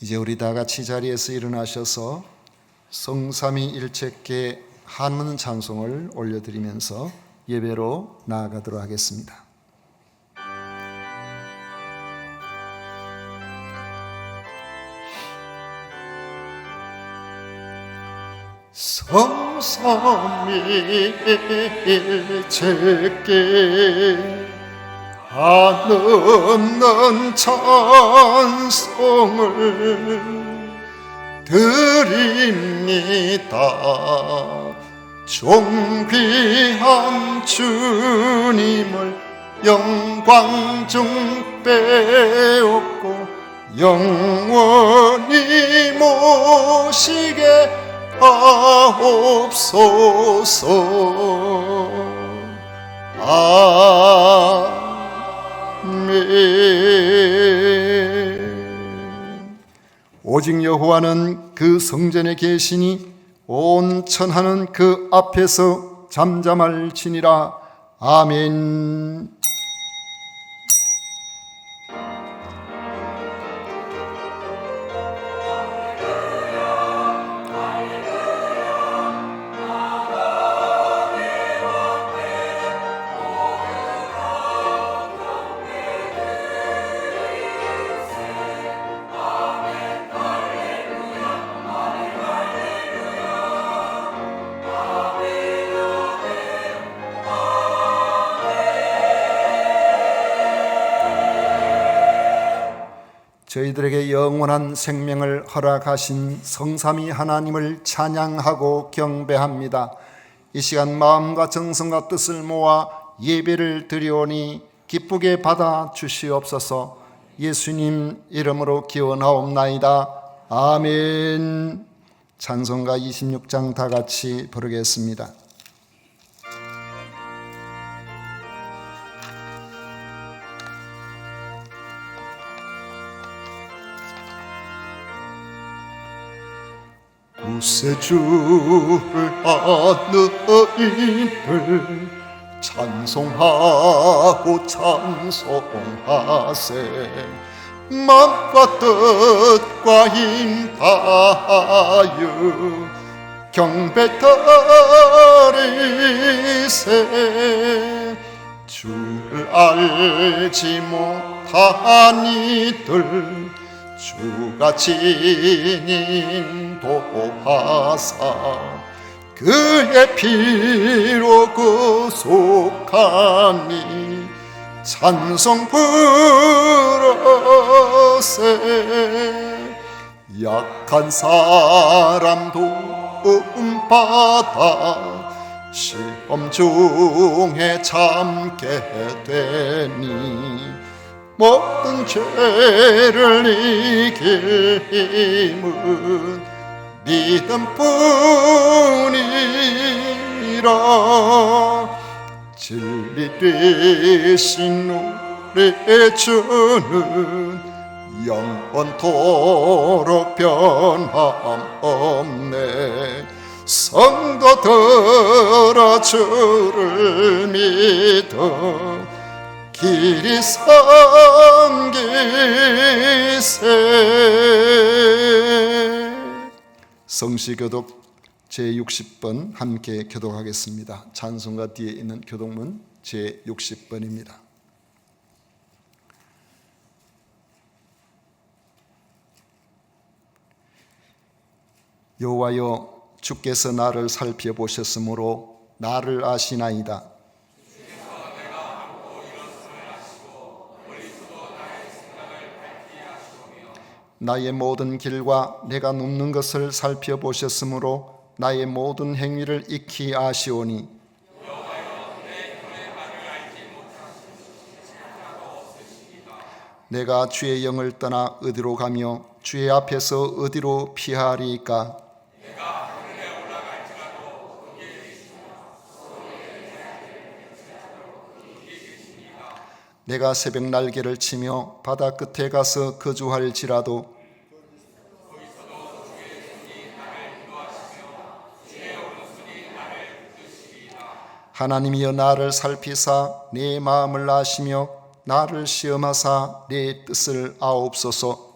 이제 우리 다 같이 자리에서 일어나셔서 성삼위일체께 한문 찬송을 올려드리면서 예배로 나아가도록 하겠습니다. 성삼위일체께 한없는 찬송을 드립니다. 존귀한 주님을 영광 중 빼앗고 영원히 모시게 하옵소서. 아멘. 오직 여호와는 그 성전에 계시니 온 천하는 그 앞에서 잠잠할지니라. 아멘. 저희들에게 영원한 생명을 허락하신 성삼위 하나님을 찬양하고 경배합니다. 이 시간 마음과 정성과 뜻을 모아 예배를 드리오니 기쁘게 받아 주시옵소서. 예수님 이름으로 기원하옵나이다. 아멘. 찬송가 26장 다 같이 부르겠습니다. 구세주를 하느님을 찬송하고 찬송하세. 마음과 뜻과 힘 다하여 경배 드리세. 주를 알지 못한 이들 주가 친인 도하사 그의 피로 구속하니 찬송 부르세. 약한 사람 도움받아 시험 중에 참게 되니 모든 죄를 이길 힘은 믿음뿐이라. 진리 되신 우리 주는 영원토록 변함없네. 성도들아 주를 믿어 길이 섬기세. 성시교독 제60번 함께 교독하겠습니다. 찬송가 뒤에 있는 교독문 제60번입니다. 여호와여, 주께서 나를 살펴보셨으므로 나를 아시나이다. 나의 모든 길과 내가 눕는 것을 살펴보셨으므로 나의 모든 행위를 익히 아시오니 내가 주의 영을 떠나 어디로 가며 주의 앞에서 어디로 피하리이까? 내가 새벽 날개를 치며 바다 끝에 가서 거주할지라도 하나님이여 나를 살피사 내 마음을 아시며 나를 시험하사 내 뜻을 아옵소서.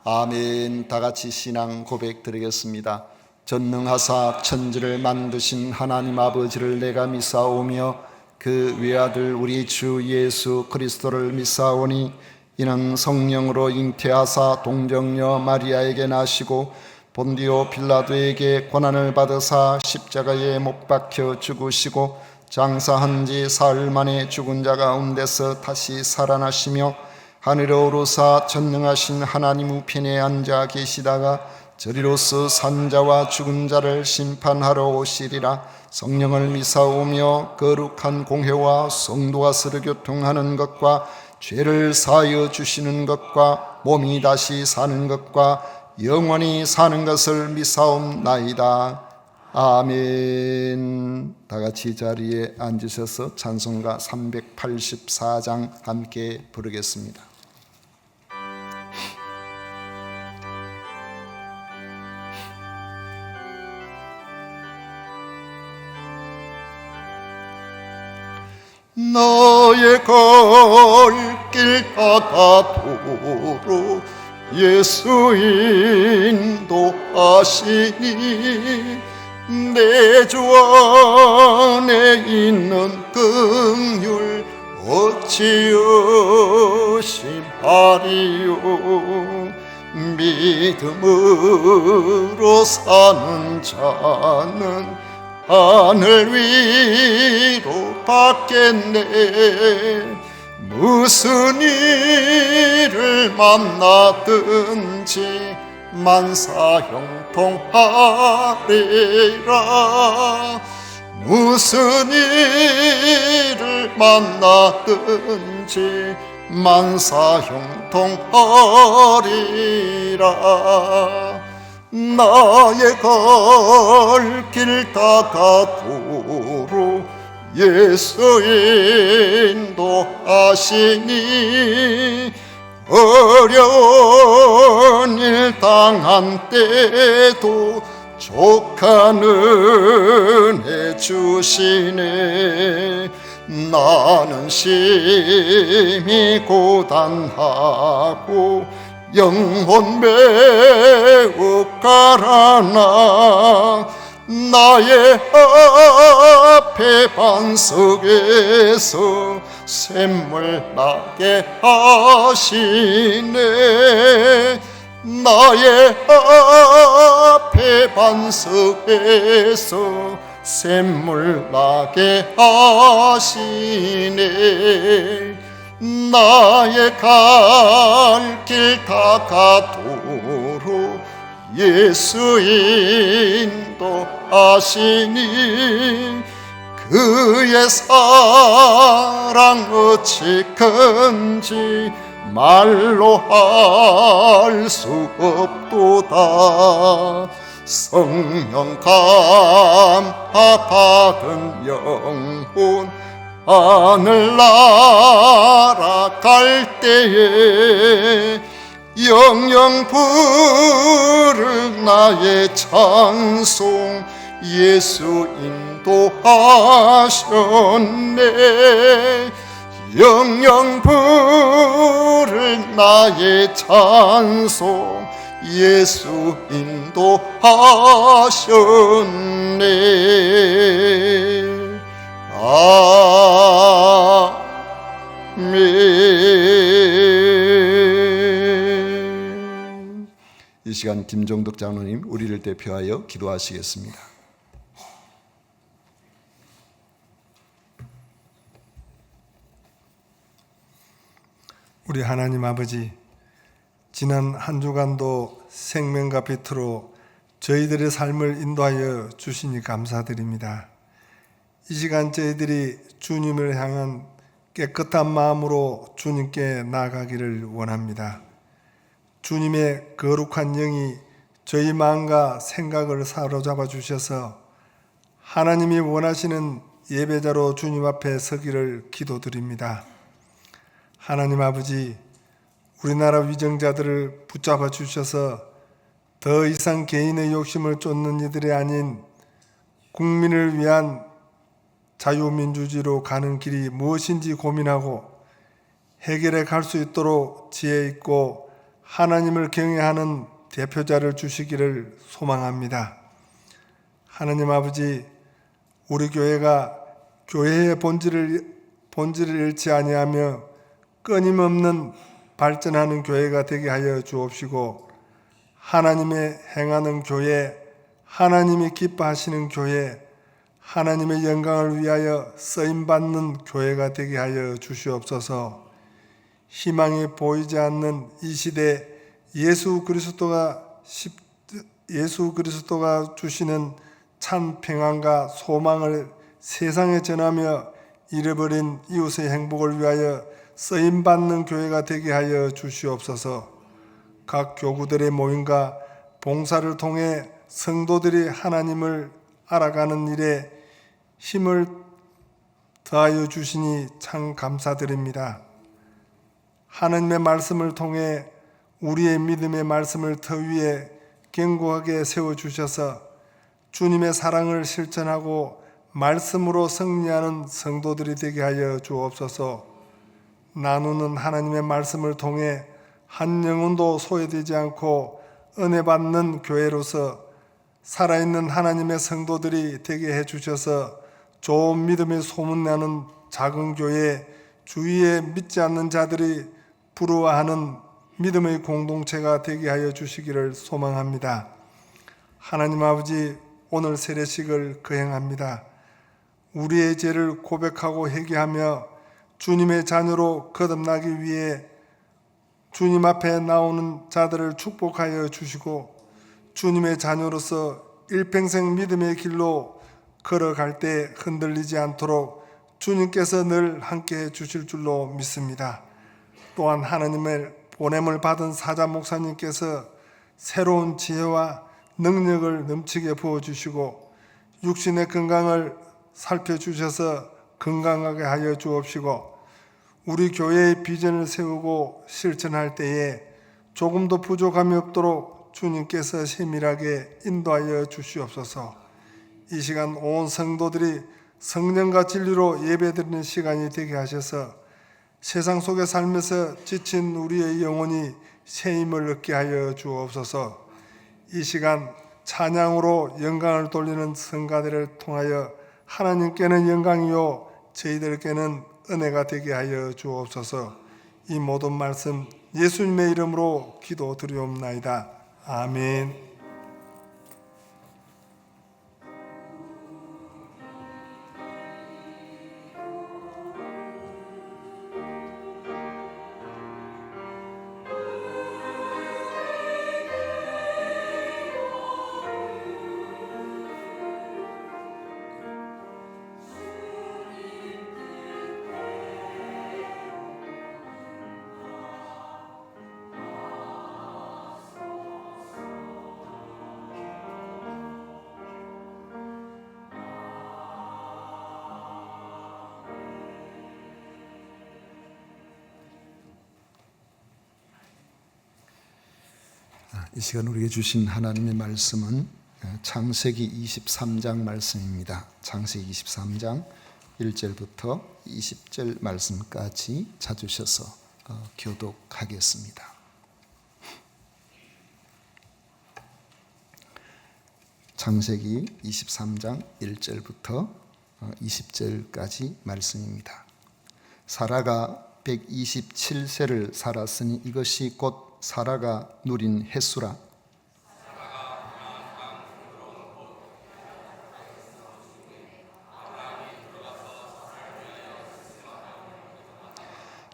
아멘. 다 같이 신앙 고백 드리겠습니다. 전능하사 천지를 만드신 하나님 아버지를 내가 믿사오며 그 외아들 우리 주 예수 그리스도를 믿사오니 이는 성령으로 잉태하사 동정녀 마리아에게 나시고 본디오 빌라도에게 고난을 받으사 십자가에 못 박혀 죽으시고 장사한 지 사흘 만에 죽은 자 가운데서 다시 살아나시며 하늘에 오르사 전능하신 하나님 우편에 앉아 계시다가 저리로서 산자와 죽은 자를 심판하러 오시리라. 성령을 믿사오며 거룩한 공회와 성도가 서로 교통하는 것과 죄를 사하여 주시는 것과 몸이 다시 사는 것과 영원히 사는 것을 믿사옵나이다. 아멘. 다 같이 자리에 앉으셔서 찬송가 384장 함께 부르겠습니다. 나의 갈 길 다가도록 예수 인도하시니 내 주 안에 있는 긍휼 어찌 의심하리요. 믿음으로 사는 자는 하늘 위로 받겠네. 무슨 일을 만나든지 만사형통하리라. 무슨 일을 만나든지 만사형통하리라. 나의 갈 길 다가도록 예수 인도하시니 어려운 일 당한 때도 족한 은혜 주시네. 나는 심히 고단하고 영혼 매우 가라나 나의 앞에 반석에서 샘물 나게 하시네. 나의 앞에 반석에서 샘물 나게 하시네. 나의 갈 길 다가도록 예수 인도하시니 그의 사랑 어찌 큰지 말로 할 수 없도다. 성령 감화 받은 영혼 하늘나라 갈 때에 영영 부를 나의 찬송 예수 인도하셨네. 영영 부를 나의 찬송 예수 인도하셨네. 아멘. 이 시간 김종덕 장로님 우리를 대표하여 기도하시겠습니다. 우리 하나님 아버지, 지난 한 주간도 생명과 빛으로 저희들의 삶을 인도하여 주시니 감사드립니다. 이 시간 저희들이 주님을 향한 깨끗한 마음으로 주님께 나아가기를 원합니다. 주님의 거룩한 영이 저희 마음과 생각을 사로잡아 주셔서 하나님이 원하시는 예배자로 주님 앞에 서기를 기도드립니다. 하나님 아버지, 우리나라 위정자들을 붙잡아 주셔서 더 이상 개인의 욕심을 쫓는 이들이 아닌 국민을 위한 자유민주주의로 가는 길이 무엇인지 고민하고 해결해 갈 수 있도록 지혜 있고 하나님을 경외하는 대표자를 주시기를 소망합니다. 하나님 아버지, 우리 교회가 교회의 본질을 잃지 아니하며 끊임없는 발전하는 교회가 되게 하여 주옵시고, 하나님의 행하는 교회, 하나님이 기뻐하시는 교회, 하나님의 영광을 위하여 쓰임받는 교회가 되게 하여 주시옵소서. 희망이 보이지 않는 이 시대, 예수 그리스도가 주시는 참 평안과 소망을 세상에 전하며 잃어버린 이웃의 행복을 위하여 쓰임받는 교회가 되게 하여 주시옵소서. 각 교구들의 모임과 봉사를 통해 성도들이 하나님을 알아가는 일에 힘을 더하여 주시니 참 감사드립니다. 하나님의 말씀을 통해 우리의 믿음의 말씀을 더 위에 견고하게 세워주셔서 주님의 사랑을 실천하고 말씀으로 승리하는 성도들이 되게 하여 주옵소서. 나누는 하나님의 말씀을 통해 한 영혼도 소외되지 않고 은혜 받는 교회로서 살아있는 하나님의 성도들이 되게 해주셔서 좋은 믿음의 소문나는 작은 교회, 주위에 믿지 않는 자들이 부러워하는 믿음의 공동체가 되게 하여 주시기를 소망합니다. 하나님 아버지, 오늘 세례식을 거행합니다. 우리의 죄를 고백하고 회개하며 주님의 자녀로 거듭나기 위해 주님 앞에 나오는 자들을 축복하여 주시고, 주님의 자녀로서 일평생 믿음의 길로 걸어갈 때 흔들리지 않도록 주님께서 늘 함께해 주실 줄로 믿습니다. 또한 하나님의 보냄을 받은 사자 목사님께서 새로운 지혜와 능력을 넘치게 부어주시고 육신의 건강을 살펴주셔서 건강하게 하여 주옵시고, 우리 교회의 비전을 세우고 실천할 때에 조금도 부족함이 없도록 주님께서 세밀하게 인도하여 주시옵소서. 이 시간 온 성도들이 성령과 진리로 예배드리는 시간이 되게 하셔서 세상 속에 살면서 지친 우리의 영혼이 새 힘을 얻게 하여 주옵소서. 이 시간 찬양으로 영광을 돌리는 성가대를 통하여 하나님께는 영광이요 저희들께는 은혜가 되게 하여 주옵소서. 이 모든 말씀 예수님의 이름으로 기도드리옵나이다. 아멘. 이 시간 우리에게 주신 하나님의 말씀은 창세기 23장 말씀입니다. 창세기 23장 1절부터 20절 말씀까지 찾으셔서 교독하겠습니다. 창세기 23장 1절부터 20절까지 말씀입니다. 사라가 127세를 살았으니 이것이 곧 사라가 누린 횟수라.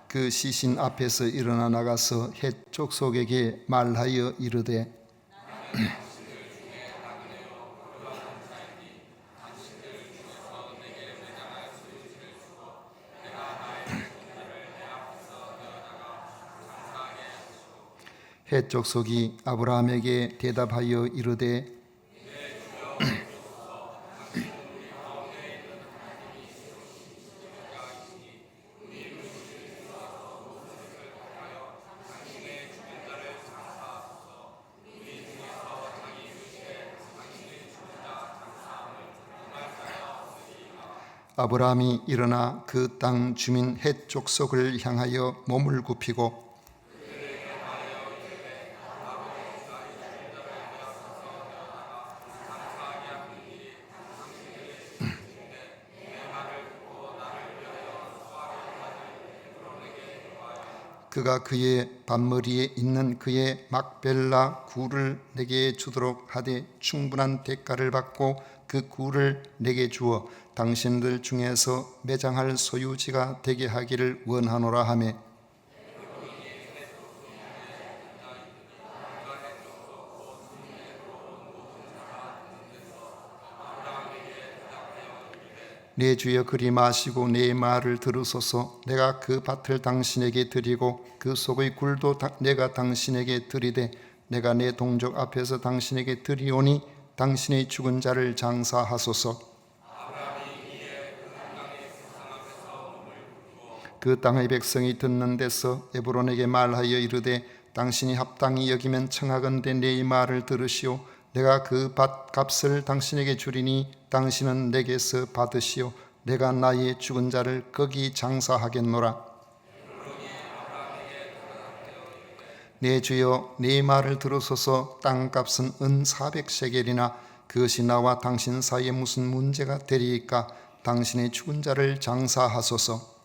그 시신 앞에서 일어나 나가서 헷 족속에게 말하여 이르되 헷 족속이 아브라함에게 대답하여 이르되 아브라함이 일어나 그 땅 주민 헷 족속을 향하여 몸을 굽히고 그가 그의 밭머리에 있는 그의 막벨라 굴을 내게 주도록 하되 충분한 대가를 받고 그 굴을 내게 주어 당신들 중에서 매장할 소유지가 되게 하기를 원하노라 하매 내 주여 그리 마시고 내 말을 들으소서. 내가 그 밭을 당신에게 드리고 그 속의 굴도 내가 당신에게 드리되 내가 내 동족 앞에서 당신에게 드리오니 당신의 죽은 자를 장사하소서. 그 땅의 백성이 듣는 데서 에브론에게 말하여 이르되 당신이 합당히 여기면 청하건대 내 말을 들으시오. 내가 그 밭값을 당신에게 주리니 당신은 내게서 받으시오. 내가 나의 죽은 자를 거기 장사하겠노라. 내 주여 내 말을 들으소서. 땅값은 은 400세겔이나 그것이 나와 당신 사이에 무슨 문제가 되리이까. 당신의 죽은 자를 장사하소서.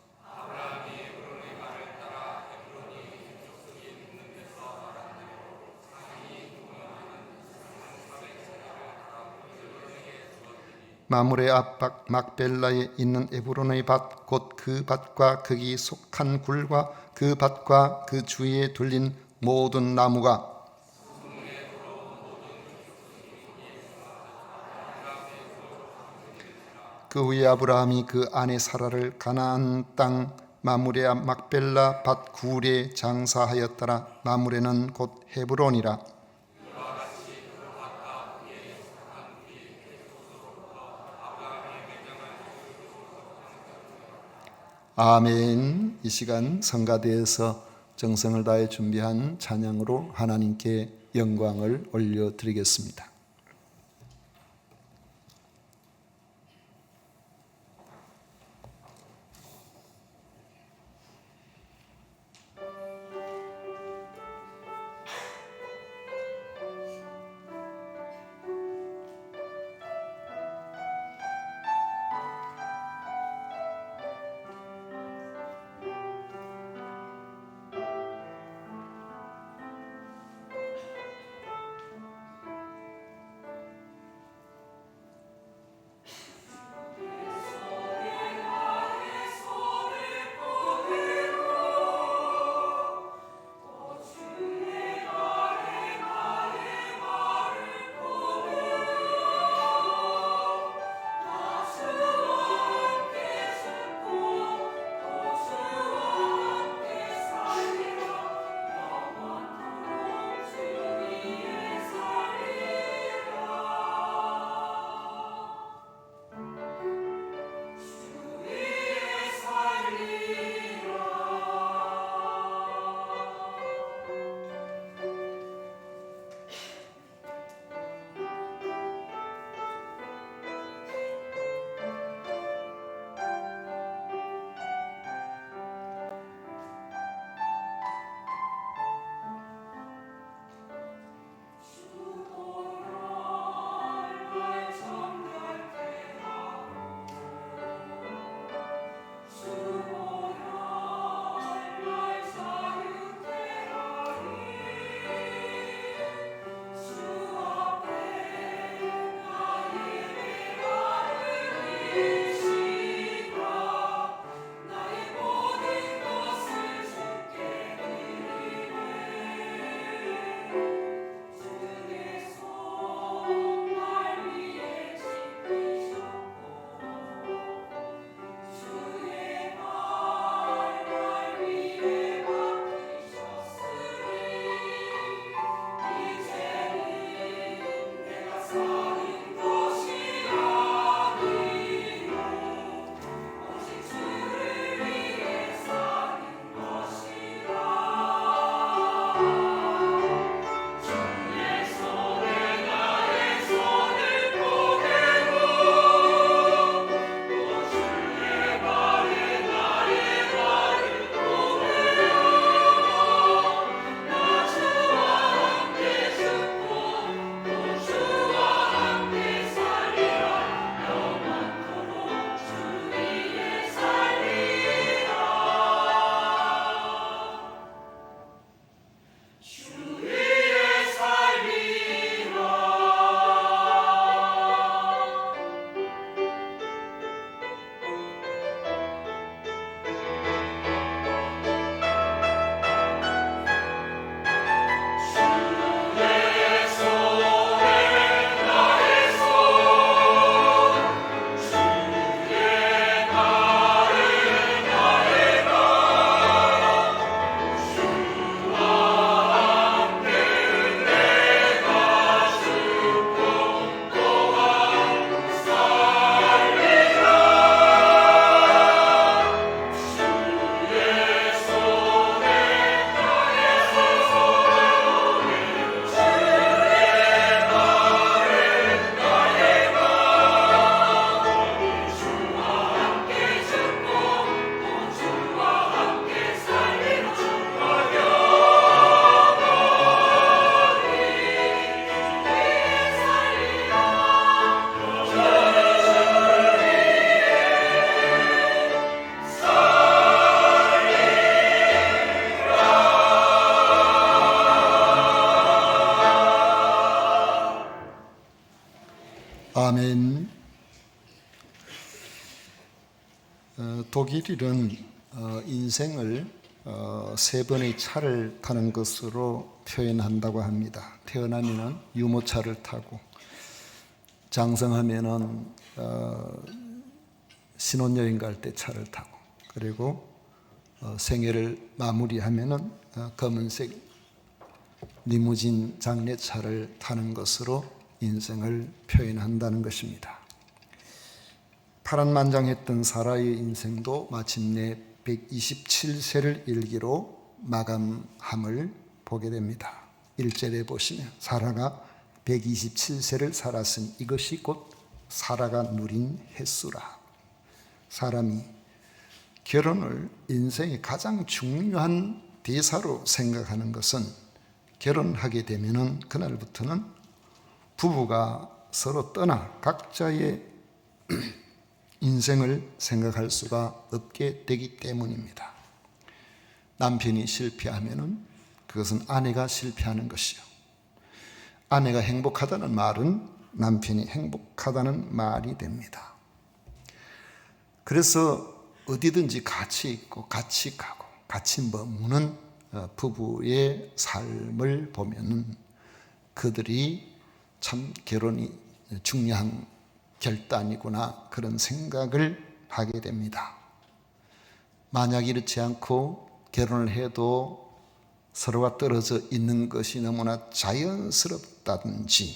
마므레 앞 막벨라에 있는 에브론의 밭 곧 그 밭과 거기 속한 굴과 그 밭과 그 주위에 둘린 모든 나무가 그 후에 아브라함이 그 아내 사라를 가나안 땅 마므레 앞 막벨라 밭 굴에 장사하였더라. 마므레는 곧 헤브론이라. 아멘. 이 시간 성가대에서 정성을 다해 준비한 찬양으로 하나님께 영광을 올려드리겠습니다. 독일인은 인생을 세 번의 차를 타는 것으로 표현한다고 합니다. 태어나면은 유모차를 타고, 장성하면은 신혼여행 갈 때 차를 타고, 그리고 생애를 마무리하면은 검은색 리무진 장례차를 타는 것으로 인생을 표현한다는 것입니다. 파란만장했던 사라의 인생도 마침내 127세를 일기로 마감함을 보게 됩니다. 1절에 보시면 사라가 127세를 살았으니 이것이 곧 사라가 누린 횟수라. 사람이 결혼을 인생의 가장 중요한 대사로 생각하는 것은 결혼하게 되면은 그날부터는 부부가 서로 떠나 각자의 인생을 생각할 수가 없게 되기 때문입니다. 남편이 실패하면은 그것은 아내가 실패하는 것이요, 아내가 행복하다는 말은 남편이 행복하다는 말이 됩니다. 그래서 어디든지 같이 있고 같이 가고 같이 머무는 부부의 삶을 보면은 그들이 참 결혼이 중요한 결단이구나, 그런 생각을 하게 됩니다. 만약 이렇지 않고 결혼을 해도 서로가 떨어져 있는 것이 너무나 자연스럽다든지,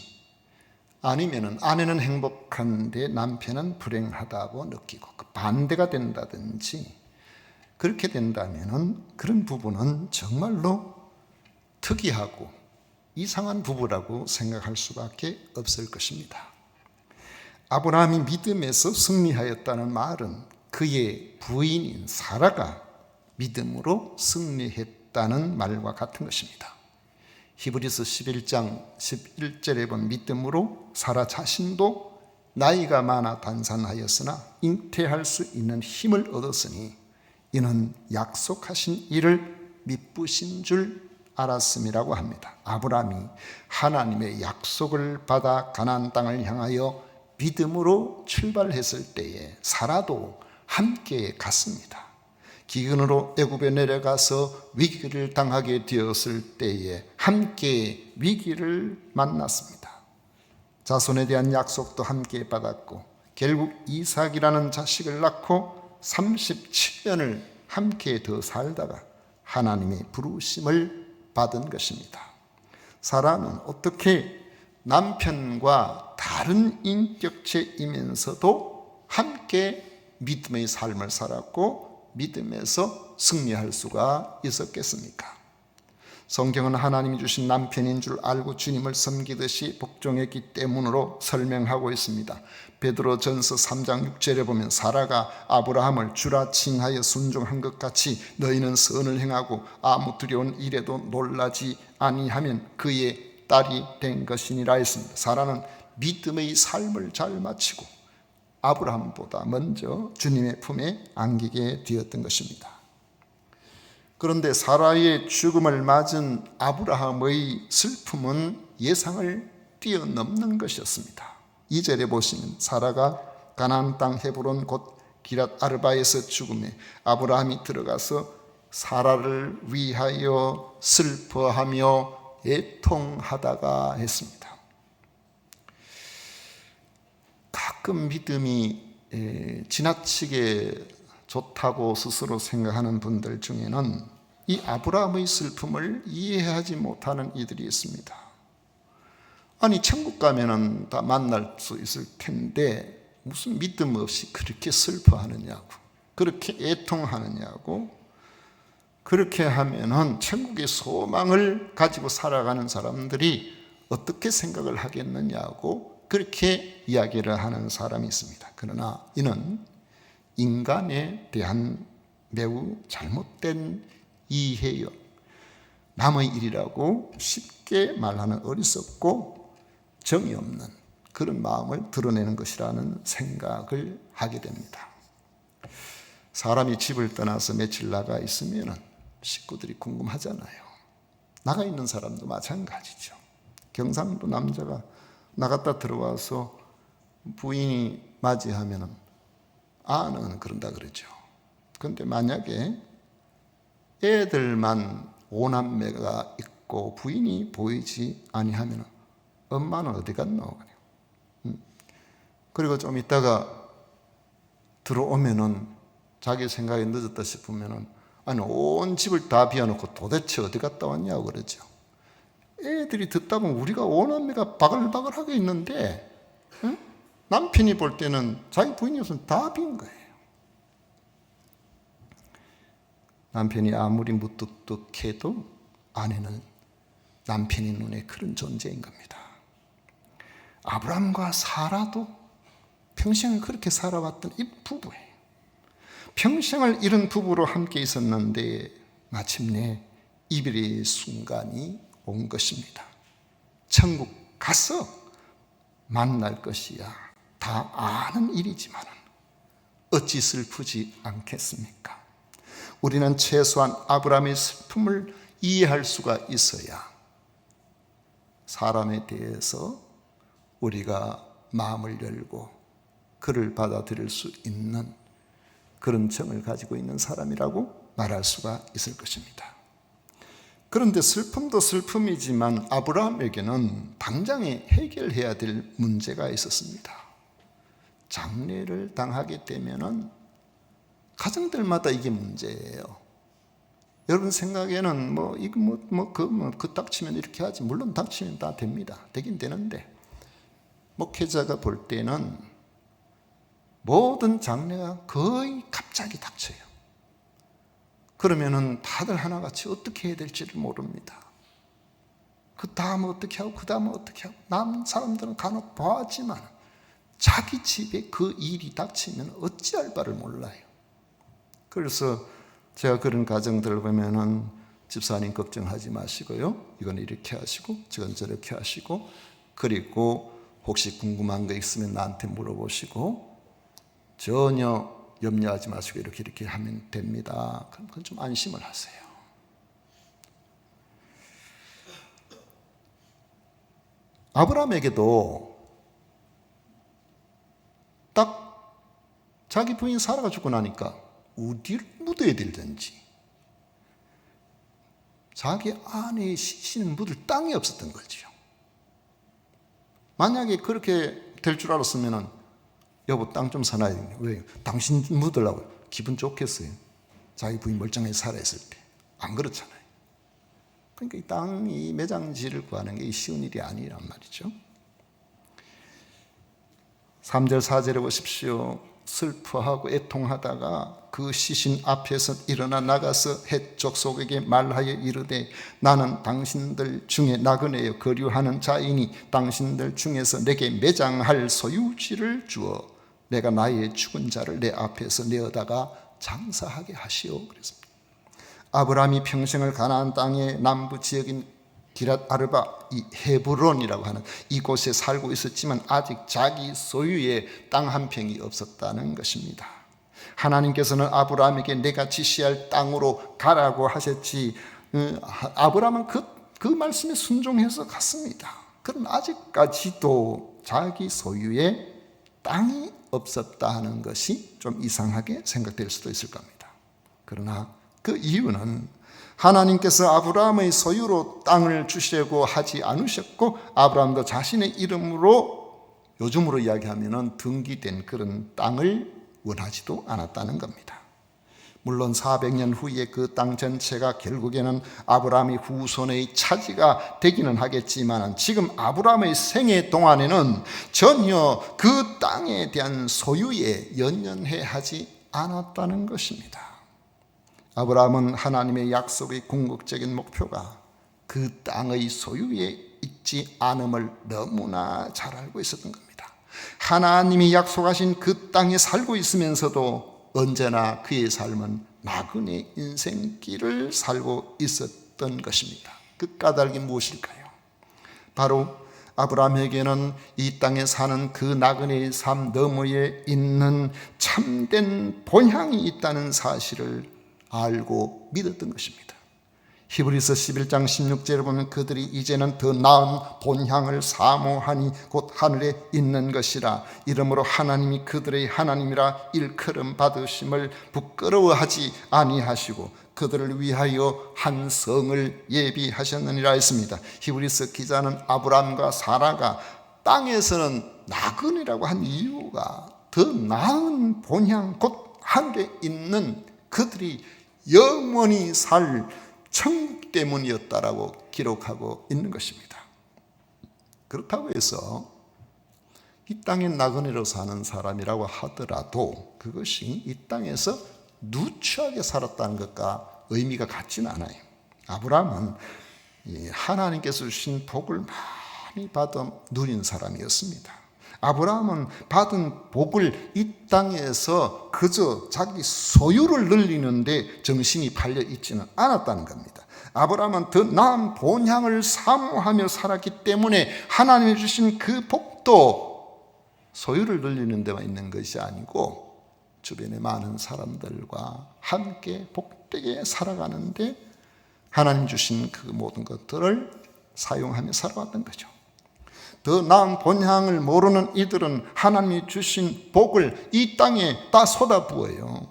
아니면은 아내는 행복한데 남편은 불행하다고 느끼고 그 반대가 된다든지, 그렇게 된다면은 그런 부부는 정말로 특이하고 이상한 부부라고 생각할 수밖에 없을 것입니다. 아브라함이 믿음에서 승리하였다는 말은 그의 부인인 사라가 믿음으로 승리했다는 말과 같은 것입니다. 히브리서 11장 11절에 본 믿음으로 사라 자신도 나이가 많아 단산하였으나 잉태할 수 있는 힘을 얻었으니 이는 약속하신 이를 미쁘신 줄 알았음이라고 합니다. 아브라함이 하나님의 약속을 받아 가나안 땅을 향하여 믿음으로 출발했을 때에 사라도 함께 갔습니다. 기근으로 애굽에 내려가서 위기를 당하게 되었을 때에 함께 위기를 만났습니다. 자손에 대한 약속도 함께 받았고 결국 이삭이라는 자식을 낳고 37년을 함께 더 살다가 하나님의 부르심을 받은 것입니다. 사라는 어떻게 남편과 다른 인격체이면서도 함께 믿음의 삶을 살았고 믿음에서 승리할 수가 있었겠습니까? 성경은 하나님이 주신 남편인 줄 알고 주님을 섬기듯이 복종했기 때문으로 설명하고 있습니다. 베드로전서 3장 6절에 보면 사라가 아브라함을 주라 칭하여 순종한 것 같이 너희는 선을 행하고 아무 두려운 일에도 놀라지 아니하면 그의 딸이 된 것이니라 했습니다. 사라는 믿음의 삶을 잘 마치고 아브라함보다 먼저 주님의 품에 안기게 되었던 것입니다. 그런데 사라의 죽음을 맞은 아브라함의 슬픔은 예상을 뛰어넘는 것이었습니다. 2절에 보시면 사라가 가나안 땅 헤브론 곧 기랏 아르바에서 죽음에 아브라함이 들어가서 사라를 위하여 슬퍼하며 애통하다가 했습니다. 가끔 믿음이 지나치게 좋다고 스스로 생각하는 분들 중에는 이 아브라함의 슬픔을 이해하지 못하는 이들이 있습니다. 아니 천국 가면은 다 만날 수 있을 텐데 무슨 믿음 없이 그렇게 슬퍼하느냐고, 그렇게 애통하느냐고, 그렇게 하면은 천국의 소망을 가지고 살아가는 사람들이 어떻게 생각을 하겠느냐고 그렇게 이야기를 하는 사람이 있습니다. 그러나 이는 인간에 대한 매우 잘못된 이해요, 남의 일이라고 쉽게 말하는 어리석고 정이 없는 그런 마음을 드러내는 것이라는 생각을 하게 됩니다. 사람이 집을 떠나서 며칠 나가 있으면 식구들이 궁금하잖아요. 나가 있는 사람도 마찬가지죠. 경상도 남자가 나갔다 들어와서 부인이 맞이하면 아는 그런다 그러죠. 그런데 만약에 애들만 5남매가 있고 부인이 보이지 아니하면 엄마는 어디 갔노? 그리고 좀 있다가 들어오면은 자기 생각이 늦었다 싶으면은 아니 온 집을 다 비워놓고 도대체 어디 갔다 왔냐고 그러죠. 애들이 듣다 보면 우리가 5남매가 바글바글하게 있는데 응? 남편이 볼 때는 자기 부인이 없으면 다 빈 거예요. 남편이 아무리 무뚝뚝해도 아내는 남편의 눈에 그런 존재인 겁니다. 아브라함과 사라도 평생을 그렇게 살아왔던 이 부부예요. 평생을 이런 부부로 함께 있었는데 마침내 이별의 순간이 온 것입니다. 천국 가서 만날 것이야 다 아는 일이지만 어찌 슬프지 않겠습니까? 우리는 최소한 아브라함의 슬픔을 이해할 수가 있어야 사람에 대해서 우리가 마음을 열고 그를 받아들일 수 있는 그런 정을 가지고 있는 사람이라고 말할 수가 있을 것입니다. 그런데 슬픔도 슬픔이지만 아브라함에게는 당장에 해결해야 될 문제가 있었습니다. 장례를 당하게 되면은 가정들마다 이게 문제예요. 여러분 생각에는 그 닥치면 이렇게 하지. 물론 닥치면 다 됩니다. 되긴 되는데 목회자가 볼 때는 모든 장례가 거의 갑자기 닥쳐요. 그러면은 다들 하나같이 어떻게 해야 될지를 모릅니다. 그 다음 어떻게 하고 그 다음 어떻게 하고 남은 사람들은 간혹 보았지만 자기 집에 그 일이 닥치면 어찌할 바를 몰라요. 그래서 제가 그런 가정들을 보면은 집사님 걱정하지 마시고요. 이건 이렇게 하시고 저건 저렇게 하시고 그리고 혹시 궁금한 거 있으면 나한테 물어보시고 전혀 염려하지 마시고 이렇게 하면 됩니다. 그럼 좀 안심을 하세요. 아브라함에게도 딱 자기 부인 사라가 죽고 나니까 어디를 묻어야 될든지 자기 아내의 시신을 묻을 땅이 없었던 거죠. 만약에 그렇게 될 줄 알았으면 여보 땅 좀 사놔야 되겠네. 왜요? 당신 묻으려고 기분 좋겠어요. 자기 부인 멀쩡하게 살아있을 때. 안 그렇잖아요. 그러니까 이 땅이 매장지를 구하는 게 쉬운 일이 아니란 말이죠. 3절 4절에 보십시오. 슬퍼하고 애통하다가 그 시신 앞에서 일어나 나가서 헷 족속에게 말하여 이르되 나는 당신들 중에 나그네여 거류하는 자이니 당신들 중에서 내게 매장할 소유지를 주어 내가 나의 죽은 자를 내 앞에서 내어다가 장사하게 하시오. 그랬습니다. 아브라함이 평생을 가나안 땅의 남부 지역인 기랏 아르바 이 헤브론이라고 하는 이곳에 살고 있었지만 아직 자기 소유의 땅 한 평이 없었다는 것입니다. 하나님께서는 아브라함에게 내가 지시할 땅으로 가라고 하셨지 아브라함은 그 말씀에 순종해서 갔습니다. 그러나 아직까지도 자기 소유의 땅이 없었다 하는 것이 좀 이상하게 생각될 수도 있을 겁니다. 그러나 그 이유는 하나님께서 아브라함의 소유로 땅을 주시려고 하지 않으셨고 아브라함도 자신의 이름으로 요즘으로 이야기하면 등기된 그런 땅을 원하지도 않았다는 겁니다. 물론 400년 후에 그 땅 전체가 결국에는 아브라함의 후손의 차지가 되기는 하겠지만 지금 아브라함의 생애 동안에는 전혀 그 땅에 대한 소유에 연연해 하지 않았다는 것입니다. 아브라함은 하나님의 약속의 궁극적인 목표가 그 땅의 소유에 있지 않음을 너무나 잘 알고 있었던 겁니다. 하나님이 약속하신 그 땅에 살고 있으면서도 언제나 그의 삶은 나그네 인생길을 살고 있었던 것입니다. 그 까닭이 무엇일까요? 바로 아브라함에게는 이 땅에 사는 그 나그네의 삶 너머에 있는 참된 본향이 있다는 사실을 알고 믿었던 것입니다. 히브리서 11장 16절에 보면 그들이 이제는 더 나은 본향을 사모하니 곧 하늘에 있는 것이라. 이러므로 하나님이 그들의 하나님이라 일컬음 받으심을 부끄러워하지 아니하시고 그들을 위하여 한 성을 예비하셨느니라 했습니다. 히브리서 기자는 아브라함과 사라가 땅에서는 나그네라고 한 이유가 더 나은 본향 곧 하늘에 있는 그들이 영원히 살 천국 때문이었다라고 기록하고 있는 것입니다. 그렇다고 해서 이 땅에 나그네로 사는 사람이라고 하더라도 그것이 이 땅에서 누추하게 살았다는 것과 의미가 같지는 않아요. 아브라함은 하나님께서 주신 복을 많이 받아 누린 사람이었습니다. 아브라함은 받은 복을 이 땅에서 그저 자기 소유를 늘리는데 정신이 팔려 있지는 않았다는 겁니다. 아브라함은 더 나은 본향을 사모하며 살았기 때문에 하나님이 주신 그 복도 소유를 늘리는 데만 있는 것이 아니고 주변의 많은 사람들과 함께 복되게 살아가는데 하나님 주신 그 모든 것들을 사용하며 살아왔던 거죠. 더 나은 본향을 모르는 이들은 하나님이 주신 복을 이 땅에 다 쏟아부어요.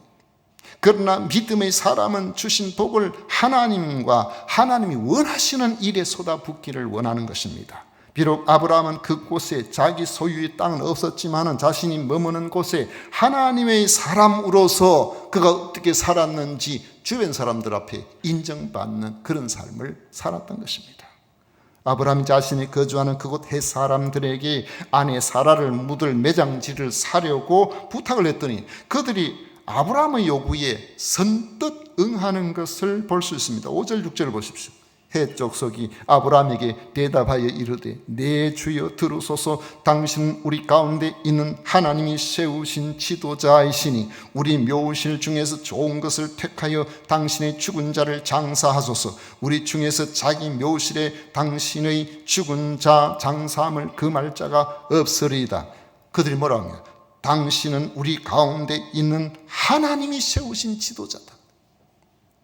그러나 믿음의 사람은 주신 복을 하나님과 하나님이 원하시는 일에 쏟아붓기를 원하는 것입니다. 비록 아브라함은 그곳에 자기 소유의 땅은 없었지만 자신이 머무는 곳에 하나님의 사람으로서 그가 어떻게 살았는지 주변 사람들 앞에 인정받는 그런 삶을 살았던 것입니다. 아브라함 자신이 거주하는 그곳 헷 사람들에게 아내 사라를 묻을 매장지를 사려고 부탁을 했더니 그들이 아브라함의 요구에 선뜻 응하는 것을 볼 수 있습니다. 5절 6절을 보십시오. 헷 족속이 아브라함에게 대답하여 이르되 내 주여 들으소서. 당신은 우리 가운데 있는 하나님이 세우신 지도자이시니 우리 묘실 중에서 좋은 것을 택하여 당신의 죽은 자를 장사하소서. 우리 중에서 자기 묘실에 당신의 죽은 자 장사함을 금할 자가 없으리이다. 그들이 뭐라고 하냐? 당신은 우리 가운데 있는 하나님이 세우신 지도자다.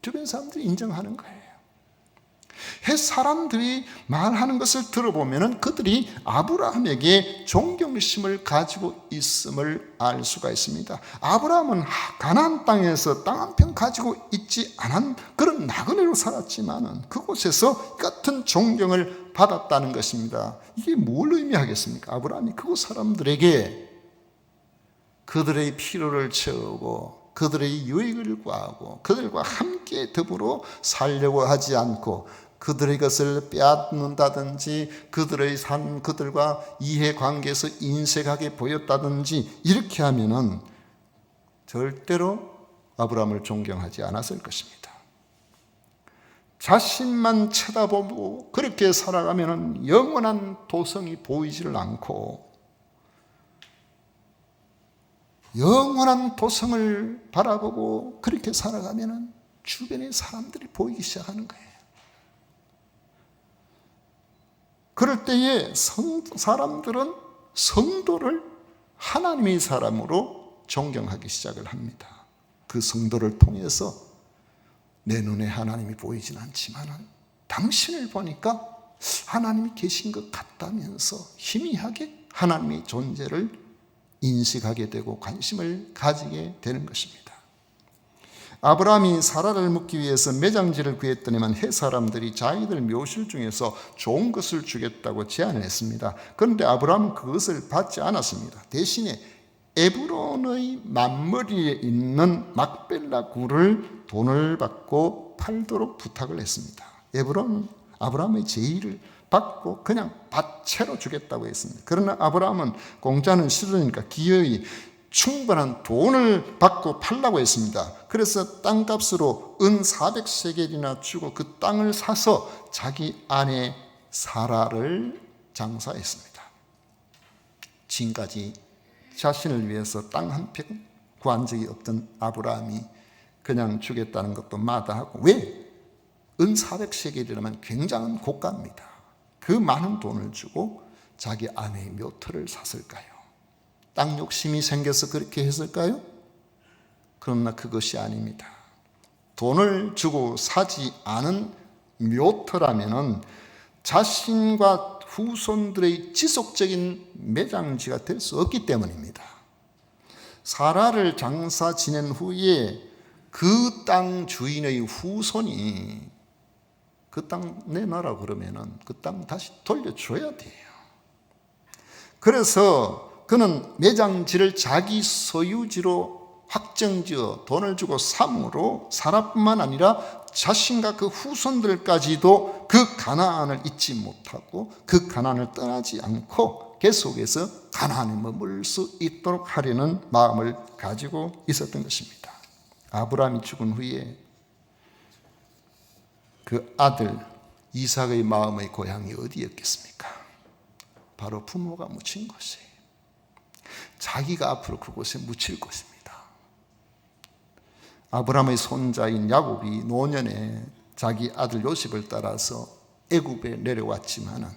주변 사람들이 인정하는 거예요. 헷 사람들이 말하는 것을 들어보면 그들이 아브라함에게 존경심을 가지고 있음을 알 수가 있습니다. 아브라함은 가나안 땅에서 땅 한 평 가지고 있지 않은 그런 나그네로 살았지만 그곳에서 같은 존경을 받았다는 것입니다. 이게 뭘 의미하겠습니까? 아브라함이 그곳 사람들에게 그들의 필요를 채우고 그들의 유익을 구하고 그들과 함께 더불어 살려고 하지 않고 그들의 것을 빼앗는다든지 그들의 삶, 그들과 이해관계에서 인색하게 보였다든지 이렇게 하면은 절대로 아브라함을 존경하지 않았을 것입니다. 자신만 쳐다보고 그렇게 살아가면은 영원한 도성이 보이지를 않고 영원한 도성을 바라보고 그렇게 살아가면은 주변의 사람들이 보이기 시작하는 거예요. 그럴 때에 사람들은 성도를 하나님의 사람으로 존경하기 시작을 합니다. 그 성도를 통해서 내 눈에 하나님이 보이진 않지만 당신을 보니까 하나님이 계신 것 같다면서 희미하게 하나님의 존재를 인식하게 되고 관심을 가지게 되는 것입니다. 아브라함이 사라를 묻기 위해서 매장지를 구했더니만 헷 사람들이 자기들 묘실 중에서 좋은 것을 주겠다고 제안을 했습니다. 그런데 아브라함은 그것을 받지 않았습니다. 대신에 에브론의 만머리에 있는 막벨라 굴을 돈을 받고 팔도록 부탁을 했습니다. 에브론은 아브라함의 제의를 받고 그냥 밭채로 주겠다고 했습니다. 그러나 아브라함은 공짜는 싫으니까 기어이 충분한 돈을 받고 팔라고 했습니다. 그래서 땅값으로 은 400세겔이나 주고 그 땅을 사서 자기 아내 사라를 장사했습니다. 지금까지 자신을 위해서 땅 한 평 구한 적이 없던 아브라함이 그냥 주겠다는 것도 마다하고 왜? 은 400세겔이라면 굉장한 고가입니다. 그 많은 돈을 주고 자기 아내의 묘터를 샀을까요? 땅 욕심이 생겨서 그렇게 했을까요? 그러나 그것이 아닙니다. 돈을 주고 사지 않은 묘토라면은 자신과 후손들의 지속적인 매장지가 될 수 없기 때문입니다. 사라를 장사 지낸 후에 그 땅 주인의 후손이 그 땅 내놔라 그러면은 그 땅 다시 돌려줘야 돼요. 그래서 그는 매장지를 자기 소유지로 확정지어 돈을 주고 삼으로 사라뿐만 아니라 자신과 그 후손들까지도 그 가나안을 잊지 못하고 그 가나안을 떠나지 않고 계속해서 가나안에 머물 수 있도록 하려는 마음을 가지고 있었던 것입니다. 아브라함이 죽은 후에 그 아들 이삭의 마음의 고향이 어디였겠습니까? 바로 부모가 묻힌 곳이에요. 자기가 앞으로 그곳에 묻힐 곳입니다. 아브라함의 손자인 야곱이 노년에 자기 아들 요셉을 따라서 애굽에 내려왔지만은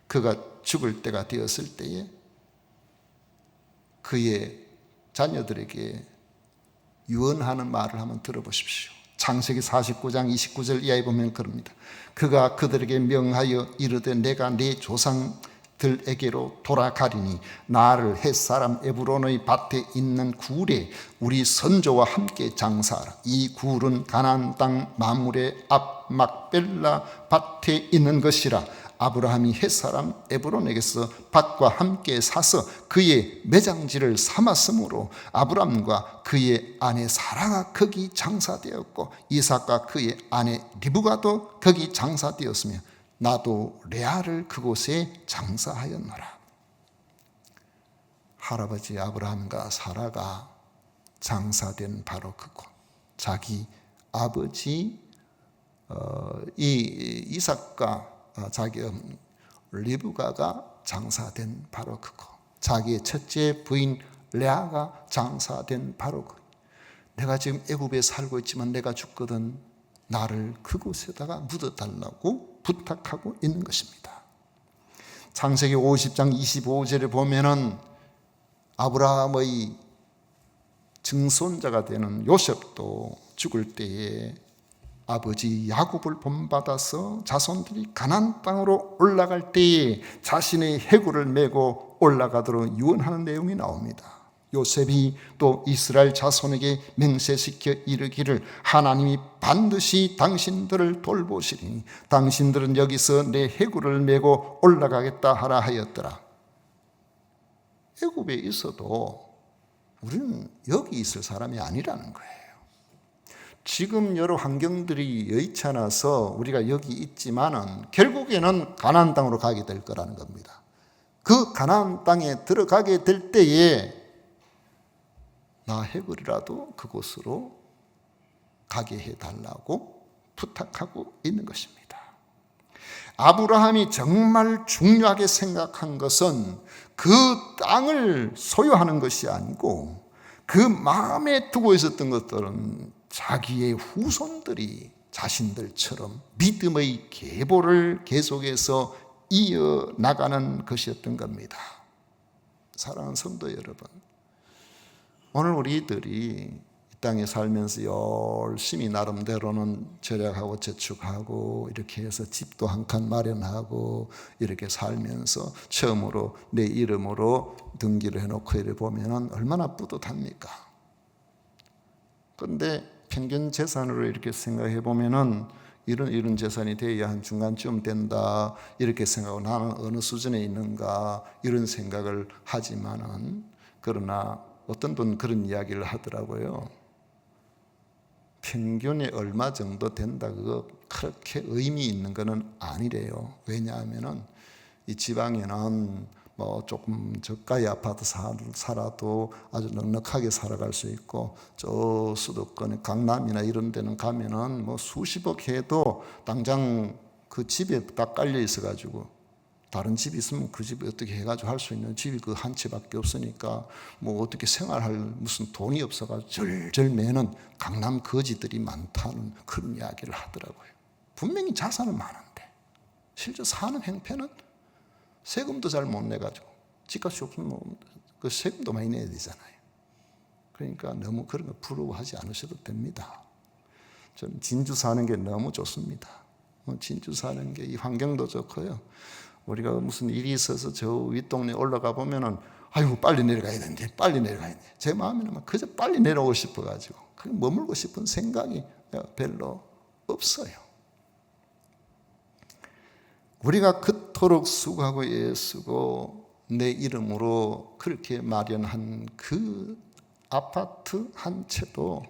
그가 죽을 때가 되었을 때에 그의 자녀들에게 유언하는 말을 한번 들어보십시오. 창세기 49장 29절 이하에 보면 그럽니다. 그가 그들에게 명하여 이르되 내가 네 조상들에게로 돌아가리니 나를 햇사람 에브론의 밭에 있는 굴에 우리 선조와 함께 장사하라. 이 굴은 가나안 땅 마물의 앞 막벨라 밭에 있는 것이라. 아브라함이 햇사람 에브론에게서 밭과 함께 사서 그의 매장지를 삼았으므로 아브라함과 그의 아내 사라가 거기 장사되었고 이삭과 그의 아내 리브가도 거기 장사되었으며 나도 레아를 그곳에 장사하였노라. 할아버지 아브라함과 사라가 장사된 바로 그곳, 자기 아버지 이삭과 자기 리브가가 장사된 바로 그곳, 자기의 첫째 부인 레아가 장사된 바로 그곳. 내가 지금 애굽에 살고 있지만 내가 죽거든 나를 그곳에다가 묻어달라고 부탁하고 있는 것입니다. 창세기 50장 25절에 보면은 아브라함의 증손자가 되는 요셉도 죽을 때에 아버지 야곱을 본받아서 자손들이 가나안 땅으로 올라갈 때에 자신의 해구를 메고 올라가도록 유언하는 내용이 나옵니다. 요셉이 또 이스라엘 자손에게 맹세시켜 이르기를 하나님이 반드시 당신들을 돌보시리니 당신들은 여기서 내 해구를 메고 올라가겠다 하라 하였더라. 애굽에 있어도 우리는 여기 있을 사람이 아니라는 거예요. 지금 여러 환경들이 여의치 않아서 우리가 여기 있지만은 결국에는 가나안 땅으로 가게 될 거라는 겁니다. 그 가나안 땅에 들어가게 될 때에 나 해그리라도 그곳으로 가게 해달라고 부탁하고 있는 것입니다. 아브라함이 정말 중요하게 생각한 것은 그 땅을 소유하는 것이 아니고 그 마음에 두고 있었던 것들은 자기의 후손들이 자신들처럼 믿음의 계보를 계속해서 이어나가는 것이었던 겁니다. 사랑하는 성도 여러분, 오늘 우리들이 이 땅에 살면서 열심히 나름대로는 절약하고 저축하고 이렇게 해서 집도 한 칸 마련하고 이렇게 살면서 처음으로 내 이름으로 등기를 해놓고 이래 보면은 얼마나 뿌듯합니까? 그런데 평균 재산으로 이렇게 생각해 보면은 이런 재산이 돼야 한 중간쯤 된다 이렇게 생각하고 나는 어느 수준에 있는가 이런 생각을 하지만은 그러나 어떤 분 그런 이야기를 하더라고요. 평균에 얼마 정도 된다 그거 그렇게 의미 있는 거는 아니래요. 왜냐하면은 이 지방에는 뭐 조금 저가의 아파트 살아도 아주 넉넉하게 살아갈 수 있고 저 수도권 강남이나 이런 데는 가면은 뭐 수십억 해도 당장 그 집에 딱 깔려 있어 가지고 다른 집이 있으면 그 집에 어떻게 해가지고 할 수 있는 집이 그 한 채밖에 없으니까 뭐 어떻게 생활할 무슨 돈이 없어가지고 절절 매는 강남 거지들이 많다는 그런 이야기를 하더라고요. 분명히 자산은 많은데 실제 사는 행패는 세금도 잘 못 내가지고 집값이 없으면 뭐 그 세금도 많이 내야 되잖아요. 그러니까 너무 그런 거 부러워하지 않으셔도 됩니다. 저는 진주 사는 게 너무 좋습니다. 진주 사는 게 이 환경도 좋고요. 우리가 무슨 일이 있어서 저 윗동네 올라가 보면은 아이고 빨리 내려가야 되는데 빨리 내려가야 돼. 제 마음에는 막 그저 빨리 내려오고 싶어가지고 머물고 싶은 생각이 별로 없어요. 우리가 그토록 수고하고 애쓰고 내 이름으로 그렇게 마련한 그 아파트 한 채도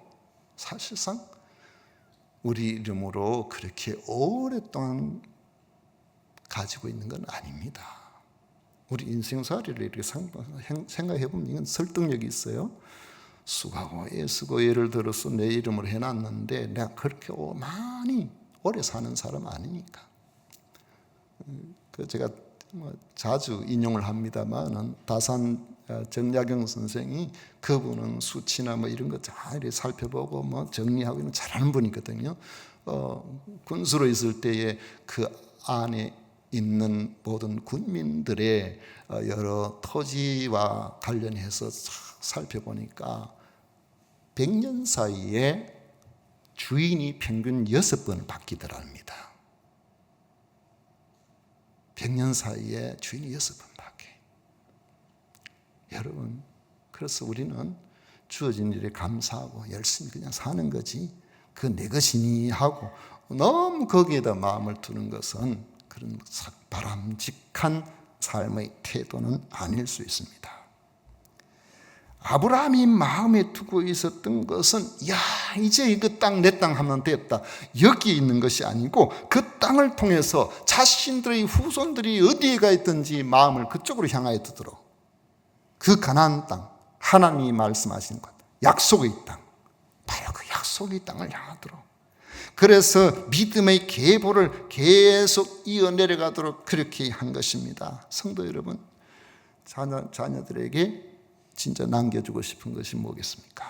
사실상 우리 이름으로 그렇게 오랫동안 가지고 있는 건 아닙니다. 우리 인생살이를 이렇게 생각해 보면 이건 설득력이 있어요. 수고하고 애쓰고 예를 들어서 내 이름으로 해놨는데 내가 그렇게 많이 오래 사는 사람 아니니까. 제가 자주 인용을 합니다만 다산 정약용 선생이 그분은 수치나 이런 거 잘 살펴보고 정리하고 이런 잘하는 분이거든요. 군수로 있을 때에 그 안에 있는 모든 군민들의 여러 토지와 관련해서 살펴보니까 100년 사이에 주인이 평균 6번 바뀌더랍니다. 100년 사이에 주인이 6번 바뀌어요. 여러분, 그래서 우리는 주어진 일에 감사하고 열심히 그냥 사는 거지 그 내 것이니 하고 너무 거기에다 마음을 두는 것은 그런 바람직한 삶의 태도는 아닐 수 있습니다. 아브라함이 마음에 두고 있었던 것은 이제 이거 땅 내 땅 하면 됐다 여기 있는 것이 아니고 그 땅을 통해서 자신들의 후손들이 어디에 가 있든지 마음을 그쪽으로 향하여 두도록 그 가나안 땅 하나님이 말씀하신 것 약속의 땅 바로 그 약속의 땅을 향하도록 그래서 믿음의 계보를 계속 이어내려가도록 그렇게 한 것입니다. 성도 여러분, 자녀들에게 진짜 남겨주고 싶은 것이 뭐겠습니까?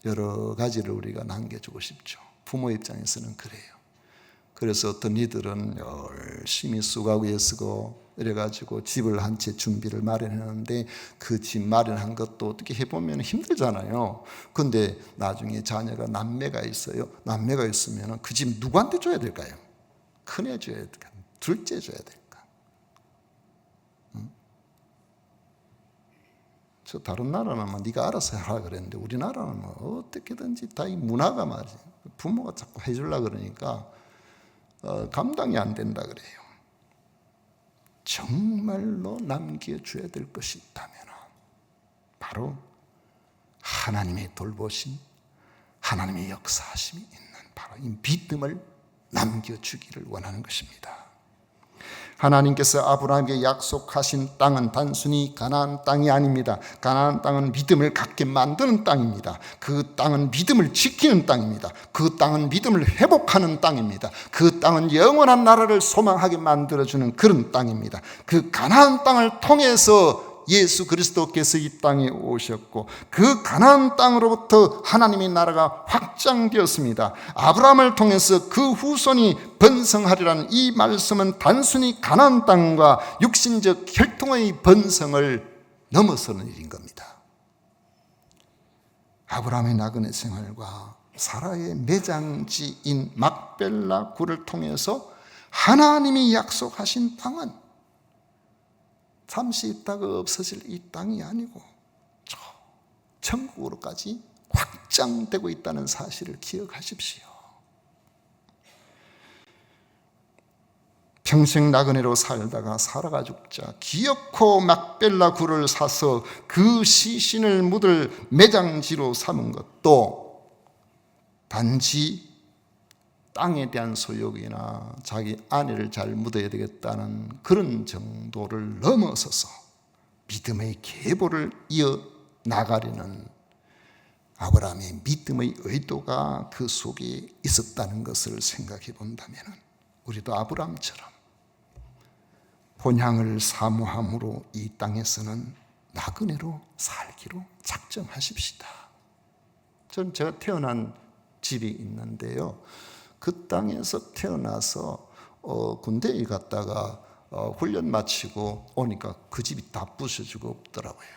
여러 가지를 우리가 남겨주고 싶죠. 부모 입장에서는 그래요. 그래서 어떤 이들은 열심히 수고하고 애쓰고 이래가지고 집을 한 채 준비를 마련했는데 그 집 마련한 것도 어떻게 해보면 힘들잖아요. 근데 나중에 자녀가 남매가 있어요. 남매가 있으면 그 집 누구한테 줘야 될까요? 큰애 줘야 될까? 둘째 줘야 될까? 저 다른 나라는 네가 알아서 하라 그랬는데 우리나라는 어떻게든지 다 이 문화가 말이지 부모가 자꾸 해주려고 그러니까 감당이 안 된다 그래요. 정말로 남겨줘야 될 것이 있다면 바로 하나님의 돌보심, 하나님의 역사하심이 있는 바로 이 믿음을 남겨주기를 원하는 것입니다. 하나님께서 아브라함에게 약속하신 땅은 단순히 가나안 땅이 아닙니다. 가나안 땅은 믿음을 갖게 만드는 땅입니다. 그 땅은 믿음을 지키는 땅입니다. 그 땅은 믿음을 회복하는 땅입니다. 그 땅은 영원한 나라를 소망하게 만들어주는 그런 땅입니다. 그 가나안 땅을 통해서 예수 그리스도께서 이 땅에 오셨고 그 가나안 땅으로부터 하나님의 나라가 확장되었습니다. 아브라함을 통해서 그 후손이 번성하리라는 이 말씀은 단순히 가나안 땅과 육신적 혈통의 번성을 넘어서는 일인 겁니다. 아브라함의 나그네 생활과 사라의 매장지인 막벨라 굴을 통해서 하나님이 약속하신 땅은 잠시 있다가 없어질 이 땅이 아니고 저 천국으로까지 확장되고 있다는 사실을 기억하십시오. 평생 나그네로 살다가 사라가 죽자 기어코 막벨라 굴을 사서 그 시신을 묻을 매장지로 삼은 것도 단지 땅에 대한 소욕이나 자기 아내를 잘 묻어야 되겠다는 그런 정도를 넘어서서 믿음의 계보를 이어나가려는 아브라함의 믿음의 의도가 그 속에 있었다는 것을 생각해 본다면 우리도 아브라함처럼 본향을 사모함으로 이 땅에서는 나그네로 살기로 작정하십시다. 전 제가 태어난 집이 있는데요. 그 땅에서 태어나서 군대에 갔다가 훈련 마치고 오니까 그 집이 다 부서지고 없더라고요.